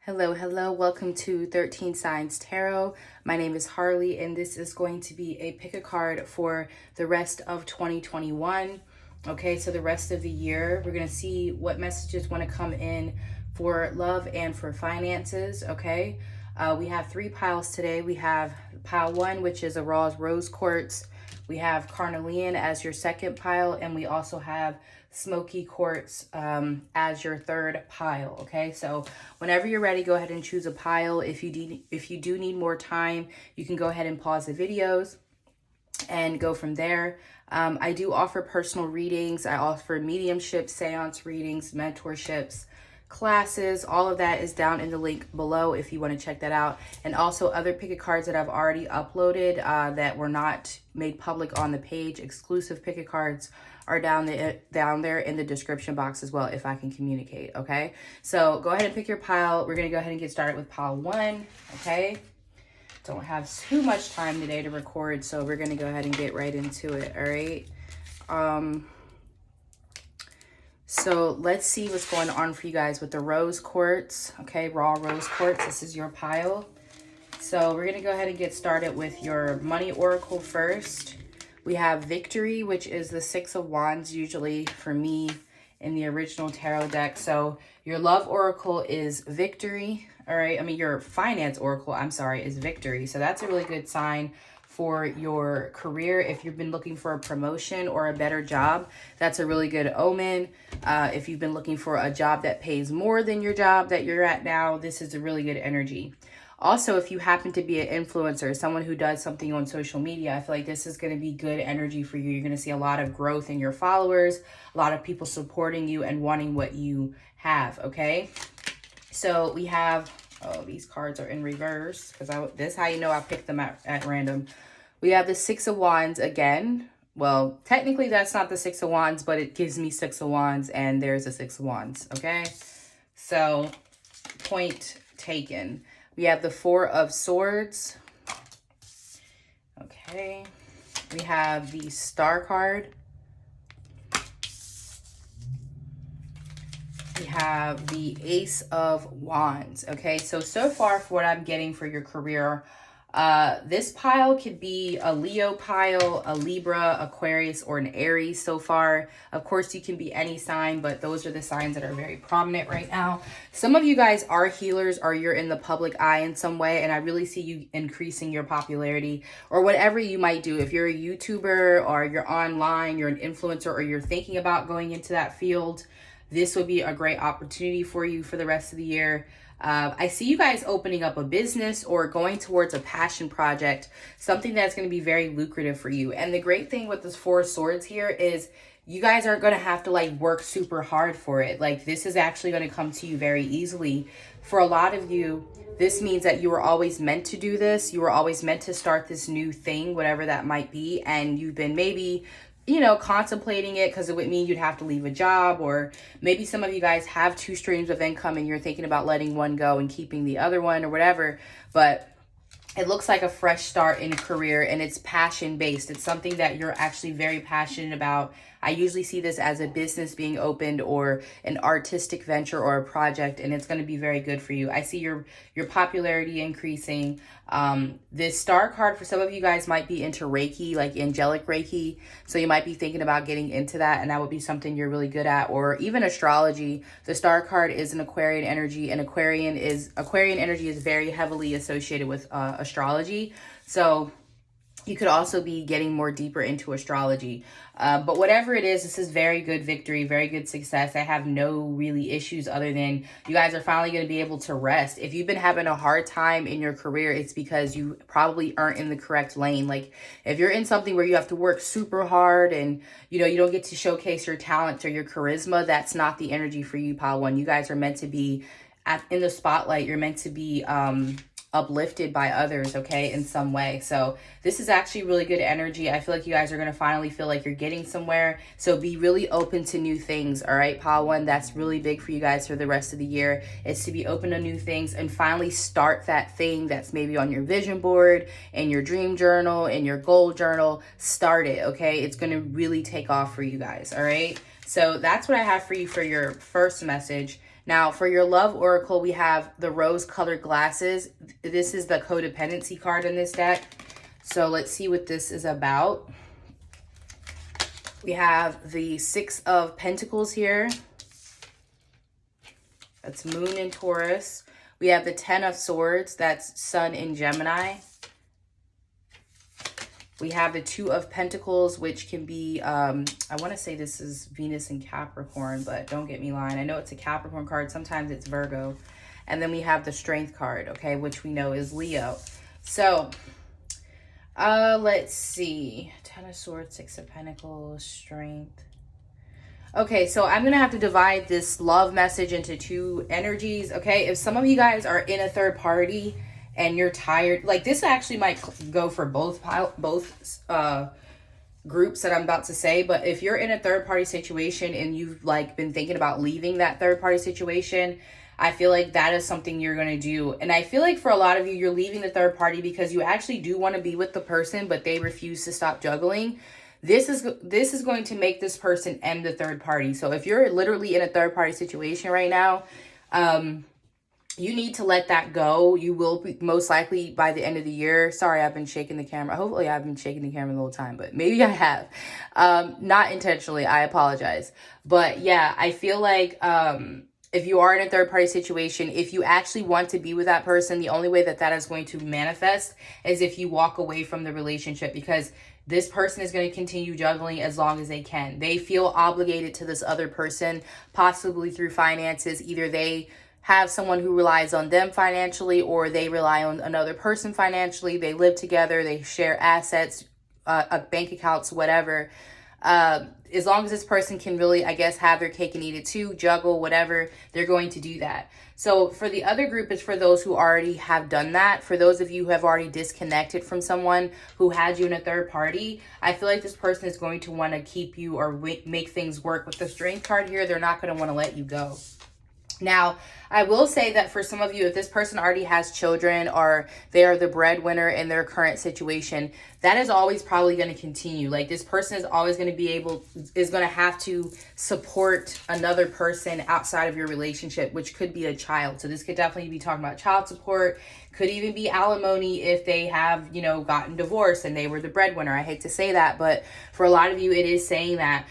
Hello, hello. Welcome to 13 Signs Tarot. My name is Harley, and this is going to be a pick a card for the rest of 2021. Okay, so the rest of the year, we're going to see what messages want to come in for love and for finances. Okay, we have three piles today. We have pile one, which is a raw rose quartz. We have carnelian as your second pile, and we also have smoky quartz as your third pile. Okay, so whenever you're ready, go ahead and choose a pile. If you do need more time, you can go ahead and pause the videos and go from there. I do offer personal readings. I offer mediumship, seance readings, mentorships, classes. All of that is down in the link below if you want to check that out. And also other pick a cards that I've already uploaded that were not made public on the page. Exclusive pick a cards are down there in the description box as well, if I can communicate. Okay, so go ahead and pick your pile. We're gonna go ahead and get started with pile one. Okay, don't have too much time today to record, so we're gonna go ahead and get right into it. All right, so let's see what's going on for you guys with the rose quartz. Okay, raw rose quartz. This is your pile. So we're gonna go ahead and get started with your money oracle first. We have victory, which is the Six of Wands, usually for me in the original tarot deck. So your love oracle is victory. All right. I mean, your finance oracle, I'm sorry, is victory. So that's a really good sign for your career. If you've been looking for a promotion or a better job, that's a really good omen. If you've been looking for a job that pays more than your job that you're at now, this is a really good energy. Also, if you happen to be an influencer, someone who does something on social media, I feel like this is going to be good energy for you. You're going to see a lot of growth in your followers, a lot of people supporting you and wanting what you have, okay? So we have, oh, these cards are in reverse because this is how you know I picked them at random. We have the Six of Wands again. Well, technically that's not the Six of Wands, but it gives me Six of Wands and there's a Six of Wands, okay? So, point taken. We have the Four of Swords. Okay. We have the Star card. We have the Ace of Wands. Okay, so far for what I'm getting for your career, this pile could be a Leo pile, a Libra, Aquarius, or an Aries so far. Of course, you can be any sign, but those are the signs that are very prominent right now. Some of you guys are healers or you're in the public eye in some way, and I really see you increasing your popularity or whatever you might do. If you're a YouTuber or you're online, you're an influencer, or you're thinking about going into that field, this would be a great opportunity for you for the rest of the year. I see you guys opening up a business or going towards a passion project, something that's going to be very lucrative for you. And the great thing with this Four of Swords here is you guys aren't going to have to like work super hard for it. Like this is actually going to come to you very easily. For a lot of you, this means that you were always meant to do this. You were always meant to start this new thing, whatever that might be. And you've been maybe, you know, contemplating it because it would mean you'd have to leave a job, or maybe some of you guys have two streams of income and you're thinking about letting one go and keeping the other one or whatever. But it looks like a fresh start in a career, and it's passion based. It's something that you're actually very passionate about. I usually see this as a business being opened or an artistic venture or a project, and it's going to be very good for you. I see your popularity increasing. This Star card for some of you guys might be into Reiki, like angelic Reiki. So you might be thinking about getting into that, and that would be something you're really good at, or even astrology. The Star card is an Aquarian energy, and Aquarian energy is very heavily associated with astrology. So you could also be getting more deeper into astrology. But whatever it is, this is very good victory, very good success. I have no really issues other than you guys are finally going to be able to rest. If you've been having a hard time in your career, it's because you probably aren't in the correct lane. Like if you're in something where you have to work super hard and, you know, you don't get to showcase your talent or your charisma, that's not the energy for you, pile one. You guys are meant to be in the spotlight. You're meant to be uplifted by others, okay, in some way. So this is actually really good energy. I feel like you guys are going to finally feel like you're getting somewhere. So be really open to new things, all right, pile one. That's really big for you guys for the rest of the year, is to be open to new things and finally start that thing that's maybe on your vision board, in your dream journal, in your goal journal. Start it, okay? It's going to really take off for you guys, all right? So that's what I have for you for your first message. Now, for your love oracle, we have the rose-colored glasses. This is the codependency card in this deck. So let's see what this is about. We have the Six of Pentacles here. That's Moon in Taurus. We have the Ten of Swords. That's Sun in Gemini. We have the Two of Pentacles, which can be, I want to say this is Venus in Capricorn, but don't get me lying. I know it's a Capricorn card. Sometimes it's Virgo. And then we have the Strength card, okay, which we know is Leo. So, let's see. Ten of Swords, Six of Pentacles, Strength. Okay, so I'm going to have to divide this love message into two energies, okay? If some of you guys are in a third party and you're tired, like this actually might go for both groups that I'm about to say, but if you're in a third party situation and you've like been thinking about leaving that third party situation, I feel like that is something you're going to do. And I feel like for a lot of you, you're leaving the third party because you actually do want to be with the person, but they refuse to stop juggling. This is going to make this person end the third party. So if you're literally in a third party situation right now, you need to let that go. You will be, most likely by the end of the year. Sorry, I've been shaking the camera. Hopefully I've been shaking the camera the whole time, but maybe I have. Not intentionally. I apologize. But yeah, I feel like if you are in a third party situation, if you actually want to be with that person, the only way that that is going to manifest is if you walk away from the relationship, because this person is going to continue juggling as long as they can. They feel obligated to this other person, possibly through finances. Either they have someone who relies on them financially, or they rely on another person financially. They live together, they share assets, bank accounts, whatever. As long as this person can really, I guess, have their cake and eat it too, juggle, whatever, they're going to do that. So for the other group, it's for those who already have done that. For those of you who have already disconnected from someone who had you in a third party, I feel like this person is going to want to keep you or make things work. With the Strength card here, they're not going to want to let you go. Now, I will say that for some of you, if this person already has children or they are the breadwinner in their current situation, that is always probably going to continue. Like this person is always going to is going to have to support another person outside of your relationship, which could be a child. So this could definitely be talking about child support. Could even be alimony if they have, you know, gotten divorced and they were the breadwinner. I hate to say that, but for a lot of you, it is saying that.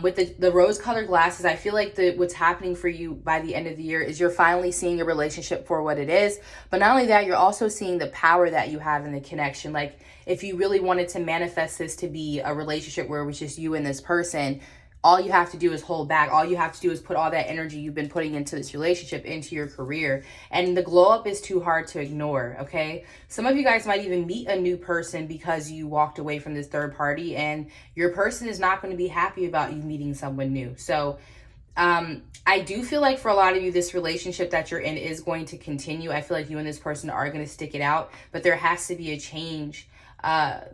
With the rose-colored glasses, I feel like what's happening for you by the end of the year is you're finally seeing a relationship for what it is. But not only that, you're also seeing the power that you have in the connection. Like if you really wanted to manifest this to be a relationship where it was just you and this person, all you have to do is hold back. All you have to do is put all that energy you've been putting into this relationship into your career. And the glow up is too hard to ignore, okay? Some of you guys might even meet a new person because you walked away from this third party, and your person is not going to be happy about you meeting someone new. So I do feel like for a lot of you, this relationship that you're in is going to continue. I feel like you and this person are going to stick it out, but there has to be a change.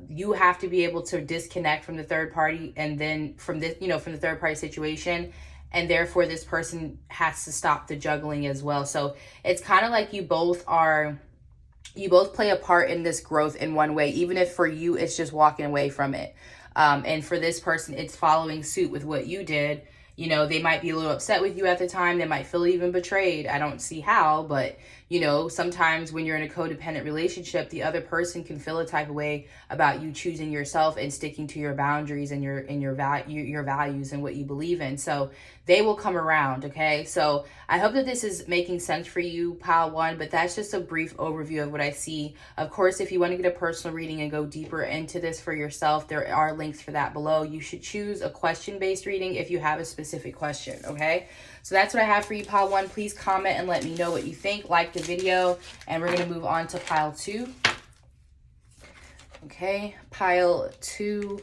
You have to be able to disconnect from the third party, and then from this, you know, from the third party situation, and therefore this person has to stop the juggling as well. So it's kind of like you both play a part in this growth in one way, even if for you it's just walking away from it. And for this person, it's following suit with what you did. You know, they might be a little upset with you at the time. They might feel even betrayed. I don't see how, but you know, sometimes when you're in a codependent relationship, the other person can feel a type of way about you choosing yourself and sticking to your boundaries and your values and what you believe in. So they will come around, okay? So I hope that this is making sense for you, pile one, but that's just a brief overview of what I see. Of course, if you want to get a personal reading and go deeper into this for yourself, there are links for that below. You should choose a question-based reading if you have a specific question, okay? So that's what I have for you, pile one. Please comment and let me know what you think. Like the video, and we're going to move on to pile two. Okay, pile two.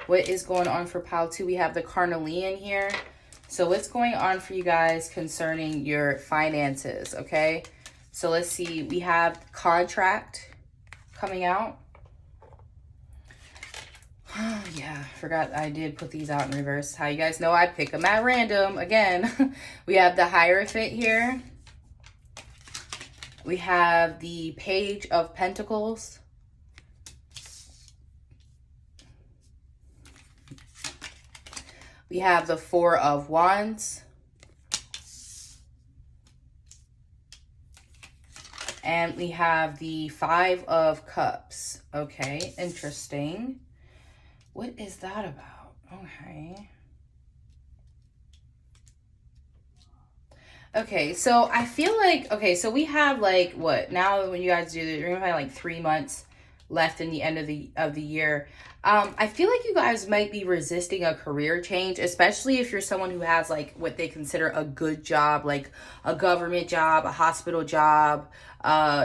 What is going on for pile two? We have the Carnelian here. So what's going on for you guys concerning your finances, okay? So let's see. We have contract coming out. Yeah, forgot I did put these out in reverse. How you guys know I pick them at random. Again, we have the Hierophant here. We have the Page of Pentacles. We have the Four of Wands. And we have the Five of Cups. Okay, interesting. What is that about? Okay. Okay, so I feel like, okay, so we have like, what, now when you guys do this, you're gonna have like 3 months left in the end of the year. I feel like you guys might be resisting a career change, especially if you're someone who has like what they consider a good job, like a government job, a hospital job,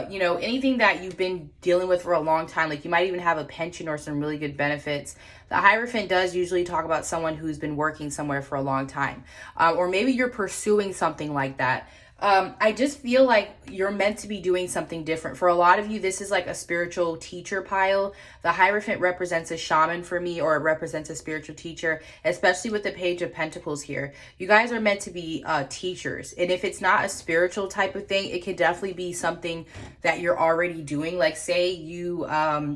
you know, anything that you've been dealing with for a long time. Like you might even have a pension or some really good benefits. The Hierophant does usually talk about someone who's been working somewhere for a long time, or maybe you're pursuing something like that. I just feel like you're meant to be doing something different. For a lot of you, this is like a spiritual teacher pile. The Hierophant represents a shaman for me, or it represents a spiritual teacher, especially with the Page of Pentacles here. You guys are meant to be teachers. And if it's not a spiritual type of thing, it could definitely be something that you're already doing. Like say you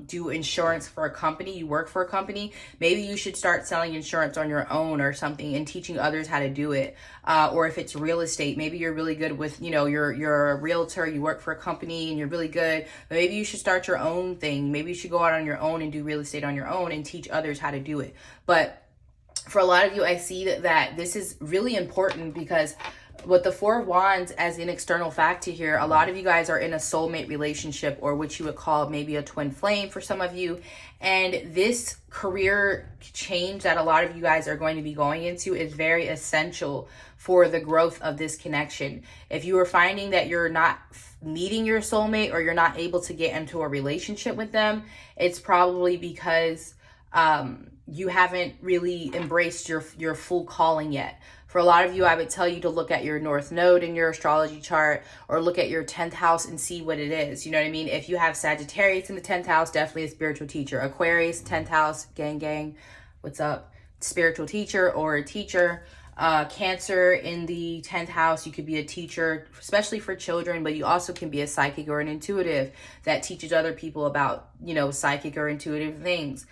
do insurance for a company, you work for a company, maybe you should start selling insurance on your own or something and teaching others how to do it. Or if it's real estate, maybe you're really good with, you know, you're a realtor, you work for a company and you're really good, but maybe you should start your own thing. Maybe you should go out on your own and do real estate on your own and teach others how to do it. But for a lot of you, I see that this is really important, because with the Four of Wands as an external factor here, a lot of you guys are in a soulmate relationship, or what you would call maybe a twin flame for some of you. And this career change that a lot of you guys are going to be going into is very essential for the growth of this connection. If you are finding that you're not meeting your soulmate, or you're not able to get into a relationship with them, it's probably because you haven't really embraced your full calling yet. For a lot of you, I would tell you to look at your North Node in your astrology chart, or look at your 10th house and see what it is. You know what I mean? If you have Sagittarius in the 10th house, definitely a spiritual teacher. Aquarius, 10th house, gang, what's up? Spiritual teacher or a teacher. Cancer in the 10th house, you could be a teacher, especially for children, but you also can be a psychic or an intuitive that teaches other people about, you know, psychic or intuitive things.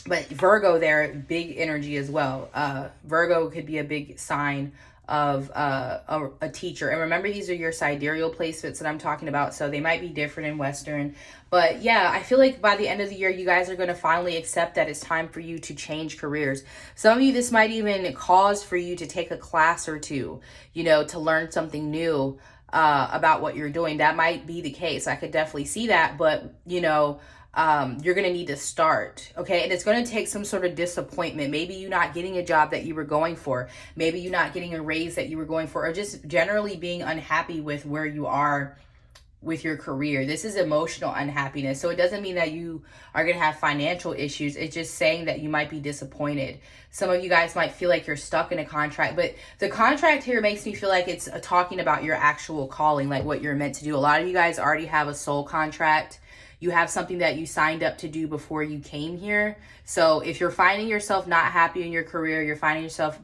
But Virgo there, big energy as well. Virgo could be a big sign of a teacher. And remember, these are your sidereal placements that I'm talking about, so they might be different in Western. But yeah, I feel like by the end of the year, you guys are going to finally accept that it's time for you to change careers. Some of you, this might even cause for you to take a class or two, you know, to learn something new about what you're doing. That might be the case. I could definitely see that, but you know, you're going to need to start. Okay. And it's going to take some sort of disappointment. Maybe you not getting a job that you were going for, maybe you not getting a raise that you were going for, or just generally being unhappy with where you are with your career. This is emotional unhappiness. So it doesn't mean that you are going to have financial issues. It's just saying that you might be disappointed. Some of you guys might feel like you're stuck in a contract, but the contract here makes me feel like it's talking about your actual calling, like what you're meant to do. A lot of you guys already have a soul contract. You have something that you signed up to do before you came here. So if you're finding yourself not happy in your career, you're finding yourself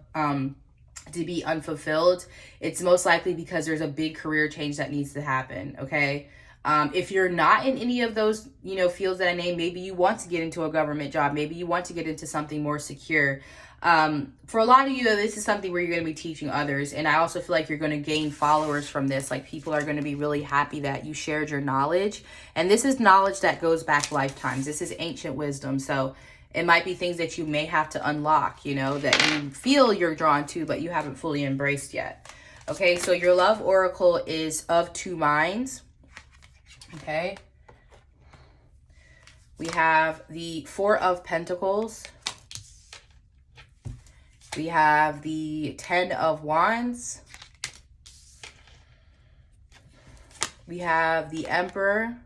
to be unfulfilled, it's most likely because there's a big career change that needs to happen. Okay. If you're not in any of those, you know, fields that I named, maybe you want to get into a government job, maybe you want to get into something more secure. For a lot of you, though, this is something where you're going to be teaching others. And I also feel like you're going to gain followers from this. Like people are going to be really happy that you shared your knowledge. And this is knowledge that goes back lifetimes. This is ancient wisdom. So it might be things that you may have to unlock, you know, that you feel you're drawn to, but you haven't fully embraced yet. Okay, so your love oracle is of two minds. Okay. We have the Four of Pentacles. We have the 10 of Wands. We have the Emperor.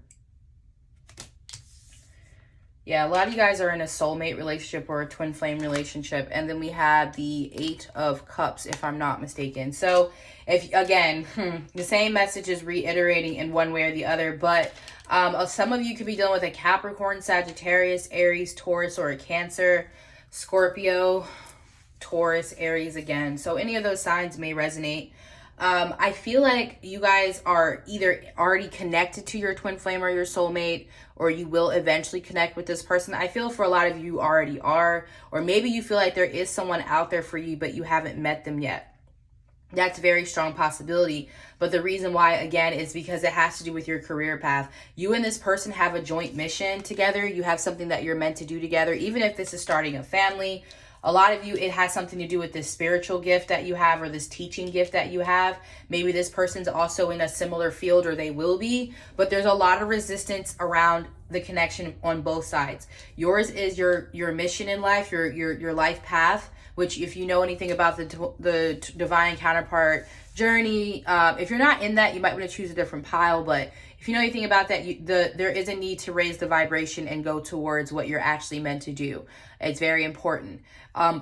Yeah, a lot of you guys are in a soulmate relationship or a twin flame relationship. And then we have the 8 of Cups, if I'm not mistaken. So, if again, the same message is reiterating in one way or the other. But some of you could be dealing with a Capricorn, Sagittarius, Aries, Taurus, or a Cancer, Scorpio, Taurus, Aries again. So any of those signs may resonate. I feel like you guys are either already connected to your twin flame or your soulmate, or you will eventually connect with this person. I feel for a lot of you already are, or maybe you feel like there is someone out there for you, but you haven't met them yet. That's a very strong possibility. But the reason why, again, is because it has to do with your career path. You and this person have a joint mission together. You have something that you're meant to do together. Even if this is starting a family, a lot of you, it has something to do with this spiritual gift that you have or this teaching gift that you have. Maybe this person's also in a similar field, or they will be. But there's a lot of resistance around the connection on both sides. Yours is your mission in life, your life path, which if you know anything about the divine counterpart journey, if you're not in that, you might want to choose a different pile. But if you know anything about that, there is a need to raise the vibration and go towards what you're actually meant to do. It's very important.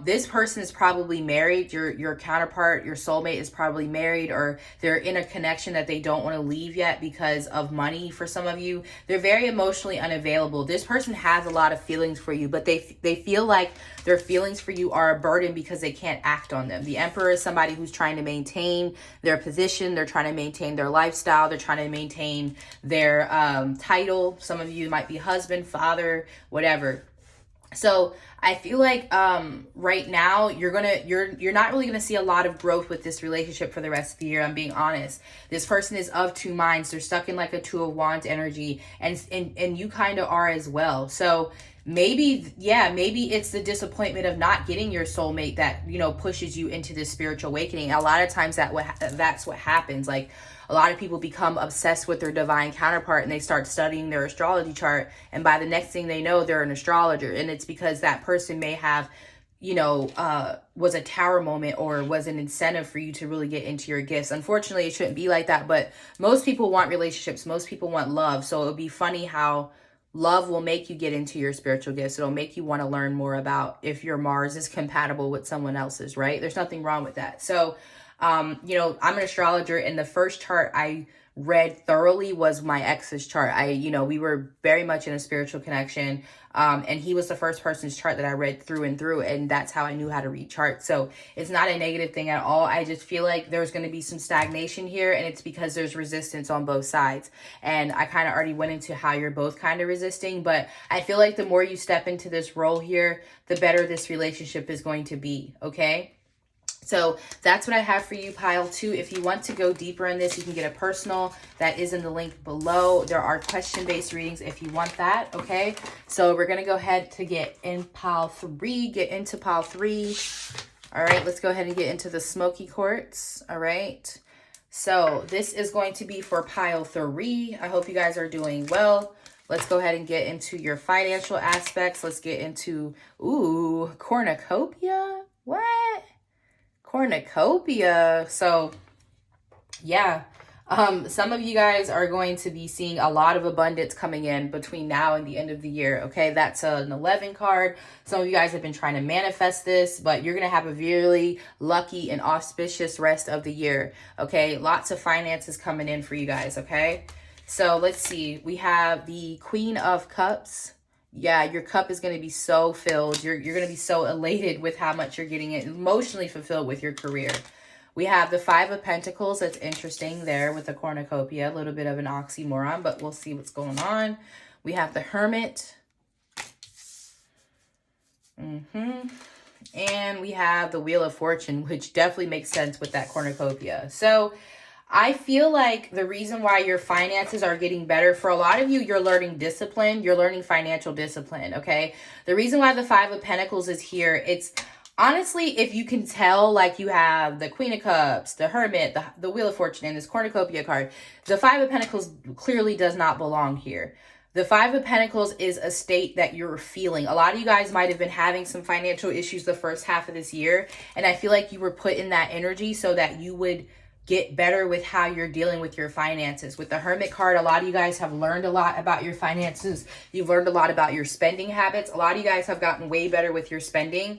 This person is probably married. Your counterpart, your soulmate is probably married, or they're in a connection that they don't want to leave yet because of money. For some of you, they're very emotionally unavailable. This person has a lot of feelings for you, but they feel like their feelings for you are a burden because they can't act on them. The Emperor is somebody who's trying to maintain their position. They're trying to maintain their lifestyle. They're trying to maintain their title. Some of you might be husband, father, whatever. So I feel like right now you're not really gonna see a lot of growth with this relationship for the rest of the year. I'm being honest. This person is of two minds. They're stuck in like a Two of Wands energy, and you kind of are as well. So maybe it's the disappointment of not getting your soulmate that, you know, pushes you into this spiritual awakening. A lot of times that's what happens. Like, a lot of people become obsessed with their divine counterpart and they start studying their astrology chart. And by the next thing they know, they're an astrologer. And it's because that person may have, you know, was a tower moment or was an incentive for you to really get into your gifts. Unfortunately, it shouldn't be like that. But most people want relationships. Most people want love. So it would be funny how love will make you get into your spiritual gifts. It'll make you want to learn more about if your Mars is compatible with someone else's, right? There's nothing wrong with that. So you know, I'm an astrologer, and the first chart I read thoroughly was my ex's chart. We were very much in a spiritual connection. And he was the first person's chart that I read through and through. And that's how I knew how to read charts. So it's not a negative thing at all. I just feel like there's going to be some stagnation here. And it's because there's resistance on both sides. And I kind of already went into how you're both kind of resisting. But I feel like the more you step into this role here, the better this relationship is going to be. Okay. So that's what I have for you, pile 2. If you want to go deeper in this, you can get a personal. That is in the link below. There are question-based readings if you want that, okay? So we're going to go ahead to get into pile 3. All right, let's go ahead and get into the smoky quartz, all right? So this is going to be for pile 3. I hope you guys are doing well. Let's go ahead and get into your financial aspects. Let's get into, cornucopia? What? Cornucopia. So yeah, some of you guys are going to be seeing a lot of abundance coming in between now and the end of the year. Okay, that's an 11 card. Some of you guys have been trying to manifest this, but you're going to have a really lucky and auspicious rest of the year. Okay, lots of finances coming in for you guys. Okay, so let's see. We have the Queen of Cups. Yeah, your cup is going to be so filled. You're going to be so elated with how much you're getting it, emotionally fulfilled with your career. We have the 5 of Pentacles. That's interesting there with the cornucopia. A little bit of an oxymoron, but we'll see what's going on. We have the Hermit. And we have the Wheel of Fortune, which definitely makes sense with that cornucopia. So I feel like the reason why your finances are getting better, for a lot of you, you're learning discipline. You're learning financial discipline, okay? The reason why the 5 of Pentacles is here, it's honestly, if you can tell, like you have the Queen of Cups, the Hermit, the Wheel of Fortune, and this cornucopia card, the 5 of Pentacles clearly does not belong here. The 5 of Pentacles is a state that you're feeling. A lot of you guys might have been having some financial issues the first half of this year, and I feel like you were put in that energy so that you would get better with how you're dealing with your finances. With the Hermit card, a lot of you guys have learned a lot about your finances. You've learned a lot about your spending habits. A lot of you guys have gotten way better with your spending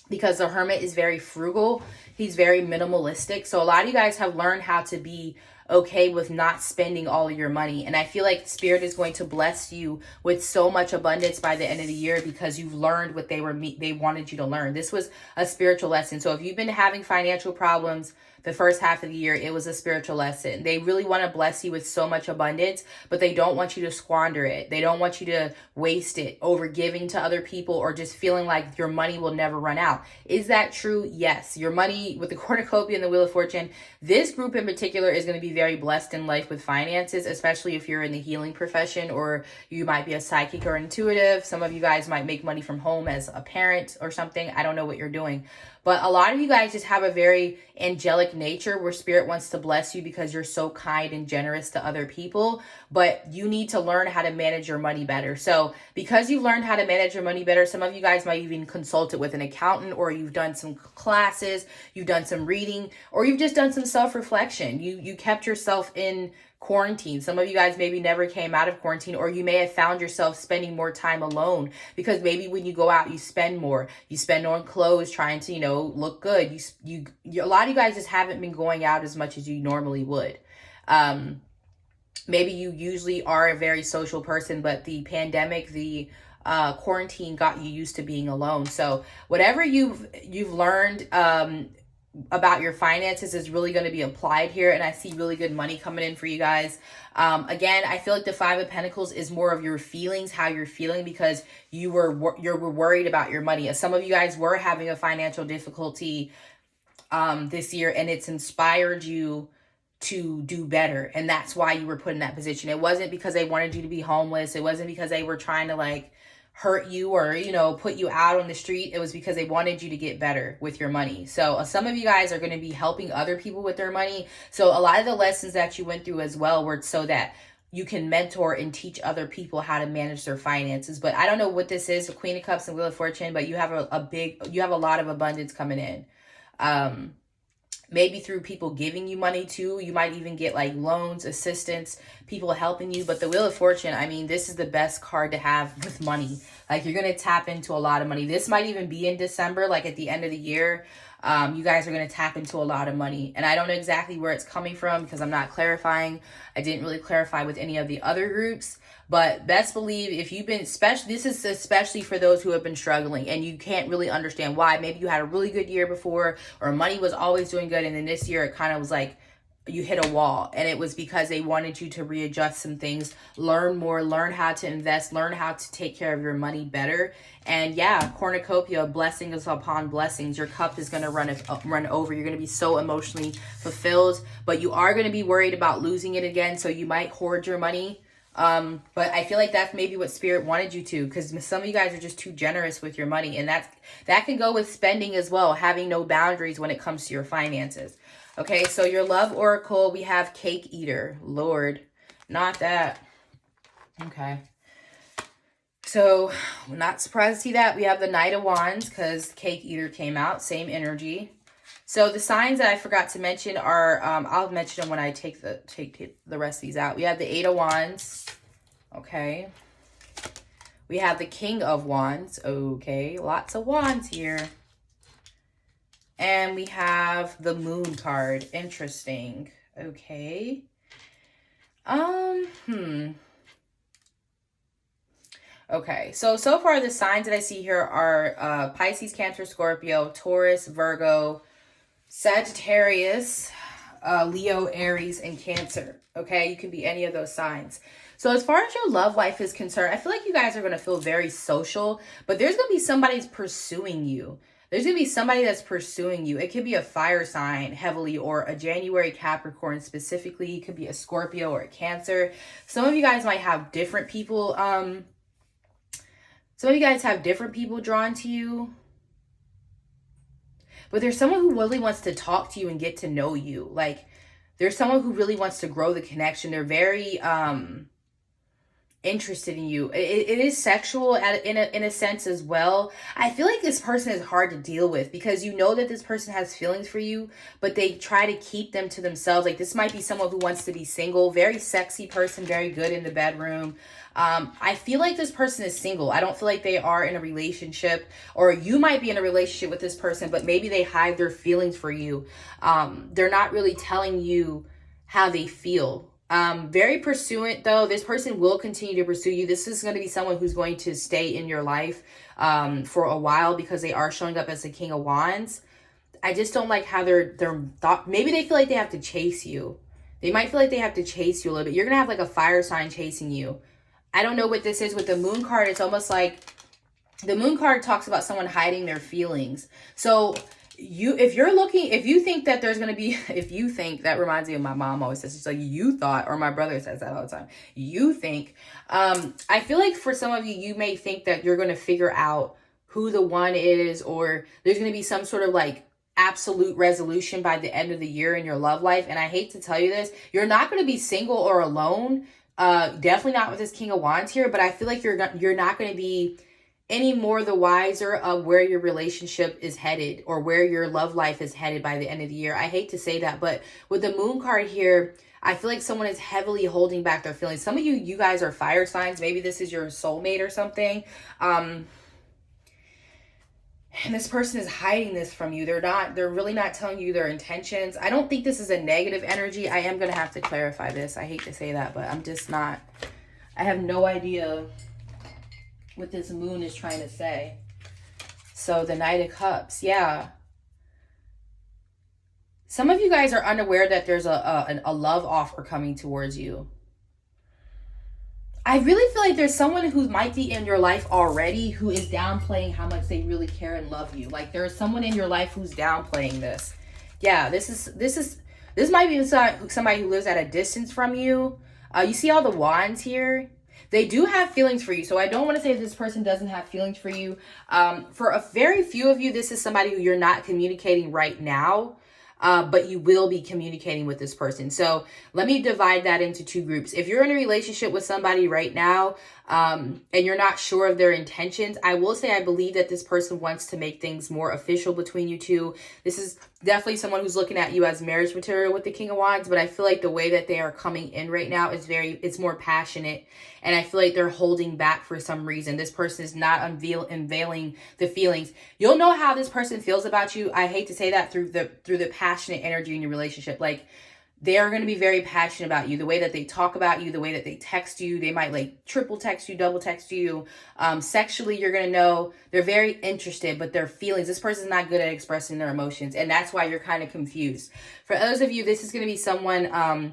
because the Hermit is very frugal. He's very minimalistic. So a lot of you guys have learned how to be okay with not spending all of your money. And I feel like Spirit is going to bless you with so much abundance by the end of the year because you've learned what they wanted you to learn. This was a spiritual lesson. So if you've been having financial problems the first half of the year, it was a spiritual lesson. They really want to bless you with so much abundance, but they don't want you to squander it. They don't want you to waste it over giving to other people or just feeling like your money will never run out. Is that true? Yes. Your money with the cornucopia and the Wheel of Fortune, this group in particular is going to be very blessed in life with finances, especially if you're in the healing profession or you might be a psychic or intuitive. Some of you guys might make money from home as a parent or something. I don't know what you're doing. But a lot of you guys just have a very angelic nature where Spirit wants to bless you because you're so kind and generous to other people. But you need to learn how to manage your money better. So because you've learned how to manage your money better, some of you guys might even consult it with an accountant, or you've done some classes, you've done some reading, or you've just done some self-reflection. You kept yourself in quarantine. Some of you guys maybe never came out of quarantine, or you may have found yourself spending more time alone because maybe when you go out, you spend more. You spend on clothes trying to, look good. A lot of you guys just haven't been going out as much as you normally would. Maybe you usually are a very social person, but the pandemic, the quarantine got you used to being alone. So whatever you've learned, about your finances is really going to be applied here, and I see really good money coming in for you guys. Again, I feel like the Five of Pentacles is more of your feelings, how you're feeling, because you were worried about your money. Some of you guys were having a financial difficulty this year, and it's inspired you to do better, and that's why you were put in that position. It wasn't because they wanted you to be homeless. It wasn't because they were trying to hurt you or, put you out on the street. It was because they wanted you to get better with your money. So some of you guys are going to be helping other people with their money. So a lot of the lessons that you went through as well were so that you can mentor and teach other people how to manage their finances. But I don't know what this is, the Queen of Cups and Wheel of Fortune, but you have a lot of abundance coming in. Maybe through people giving you money too. You might even get loans, assistance, people helping you. But the Wheel of Fortune, I mean, this is the best card to have with money. You're going to tap into a lot of money. This might even be in December, at the end of the year. You guys are going to tap into a lot of money. And I don't know exactly where it's coming from because I'm not clarifying. I didn't really clarify with any of the other groups. But best believe if you've been, this is especially for those who have been struggling and you can't really understand why. Maybe you had a really good year before, or money was always doing good, and then this year it kind of was you hit a wall, and it was because they wanted you to readjust some things, learn more, learn how to invest, learn how to take care of your money better. And yeah, cornucopia, blessings upon blessings. Your cup is going to run over. You're going to be so emotionally fulfilled, but you are going to be worried about losing it again. So you might hoard your money. But I feel like that's maybe what Spirit wanted you to, because some of you guys are just too generous with your money, and that can go with spending as well, having no boundaries when it comes to your finances. Okay, so your love oracle, we have Cake Eater. Lord, not that. Okay. So, I'm not surprised to see that. We have the Knight of Wands because Cake Eater came out. Same energy. So the signs that I forgot to mention are, I'll mention them when I take the rest of these out. We have the Eight of Wands. Okay. We have the King of Wands. Okay, lots of wands here. And we have the Moon card. Interesting. Okay. Okay, so far the signs that I see here are Pisces, Cancer, Scorpio, Taurus, Virgo, Sagittarius, Leo, Aries, and Cancer. Okay, you can be any of those signs. So as far as your love life is concerned, I feel like you guys are going to feel very social, but there's going to be somebody pursuing you. There's going to be somebody that's pursuing you. It could be a fire sign heavily, or a January Capricorn specifically. It could be a Scorpio or a Cancer. Some of you guys might have different people. Some of you guys have different people drawn to you. But there's someone who really wants to talk to you and get to know you. There's someone who really wants to grow the connection. They're very interested in you. It is sexual in a sense as well. I feel like this person is hard to deal with because you know that this person has feelings for you, but they try to keep them to themselves. This might be someone who wants to be single, very sexy person, very good in the bedroom. I feel like this person is single. I don't feel like they are in a relationship, or you might be in a relationship with this person, but maybe they hide their feelings for you. They're not really telling you how they feel. Very pursuant though. This person will continue to pursue you. This is going to be someone who's going to stay in your life for a while because they are showing up as the King of Wands. I just don't like how they're thought. Maybe they feel like they have to chase you. They might feel like they have to chase you a little bit. You're going to have like a fire sign chasing you. I don't know what this is with the Moon card. It's almost like the Moon card talks about someone hiding their feelings. So if you think that there's going to be, if you think, that reminds me of my mom always says, she's like, you thought, or my brother says that all the time. You think, I feel like for some of you, you may think that you're going to figure out who the one is, or there's going to be some sort of like absolute resolution by the end of the year in your love life. And I hate to tell you this, you're not going to be single or alone. Definitely not with this King of Wands here, but I feel like you're not going to be any more the wiser of where your relationship is headed or where your love life is headed by the end of the year. I hate to say that, but with the Moon card here, I feel like someone is heavily holding back their feelings. Some of you guys are fire signs. Maybe this is your soulmate or something. And this person is hiding this from you. They're really not telling you their intentions. I don't think this is a negative energy. I am going to have to clarify this. I hate to say that, but I'm just not, I have no idea what this Moon is trying to say. So the Knight of Cups, yeah. Some of you guys are unaware that there's a love offer coming towards you. I really feel like there's someone who might be in your life already who is downplaying how much they really care and love you. Like there's someone in your life who's downplaying this. Yeah, this might be somebody who lives at a distance from you. You see all the wands here? They do have feelings for you. So I don't want to say this person doesn't have feelings for you. For a very few of you, this is somebody who you're not communicating right now. But you will be communicating with this person. So let me divide that into two groups. If you're in a relationship with somebody right now, and you're not sure of their intentions, I will say I believe that this person wants to make things more official between you two. This is definitely someone who's looking at you as marriage material with the King of Wands, but I feel like the way that they are coming in right now is it's more passionate, and I feel like they're holding back for some reason. This person is not unveiling the feelings. You'll know how this person feels about you. I hate to say that through the passionate energy in your relationship. Like they are going to be very passionate about you. The way that they talk about you, the way that they text you, they might like triple text you, double text you. Sexually, you're going to know they're very interested, but their feelings, this person's not good at expressing their emotions. And that's why you're kind of confused. For those of you, this is going to be someone,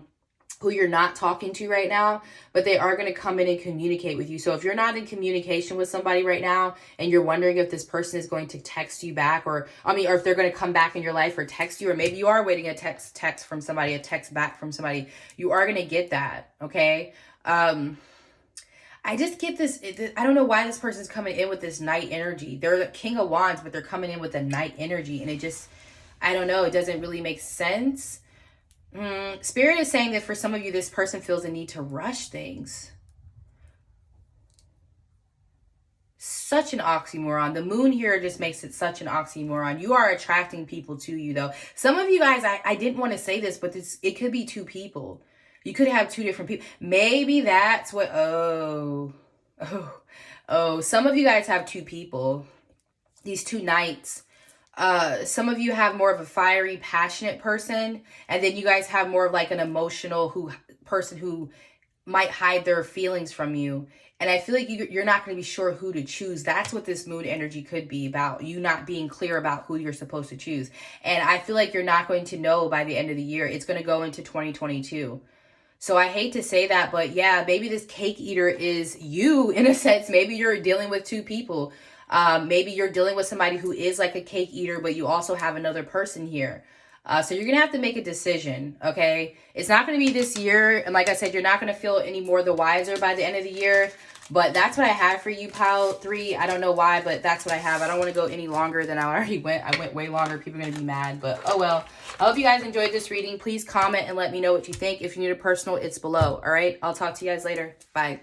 who you're not talking to right now, but they are going to come in and communicate with you. So if you're not in communication with somebody right now and you're wondering if this person is going to text you back or if they're going to come back in your life or text you, or maybe you are waiting a text from somebody, a text back from somebody, you are going to get that. Okay. I just get this. I don't know why this person's coming in with this Knight energy. They're the King of Wands, but they're coming in with a Knight energy. And it just, I don't know. It doesn't really make sense. Spirit is saying that for some of you, this person feels a need to rush things. Such an oxymoron. The Moon here just makes it such an oxymoron. You are attracting people to you, though. Some of you guys, I didn't want to say this, but it could be two people. You could have two different people. Maybe that's what, some of you guys have two people. These two Knights. Some of you have more of a fiery, passionate person, and then you guys have more of like an emotional person who might hide their feelings from you. And I feel like you're not going to be sure who to choose. That's what this Moon energy could be about. You not being clear about who you're supposed to choose. And I feel like you're not going to know by the end of the year. It's going to go into 2022. So I hate to say that, but yeah, maybe this cake eater is you in a sense. Maybe you're dealing with two people. Maybe you're dealing with somebody who is like a cake eater, but you also have another person here. So you're going to have to make a decision, okay? It's not going to be this year. And like I said, you're not going to feel any more the wiser by the end of the year. But that's what I have for you, pile 3. I don't know why, but that's what I have. I don't want to go any longer than I already went. I went way longer. People are going to be mad, but oh well. I hope you guys enjoyed this reading. Please comment and let me know what you think. If you need a personal, it's below. All right? I'll talk to you guys later. Bye.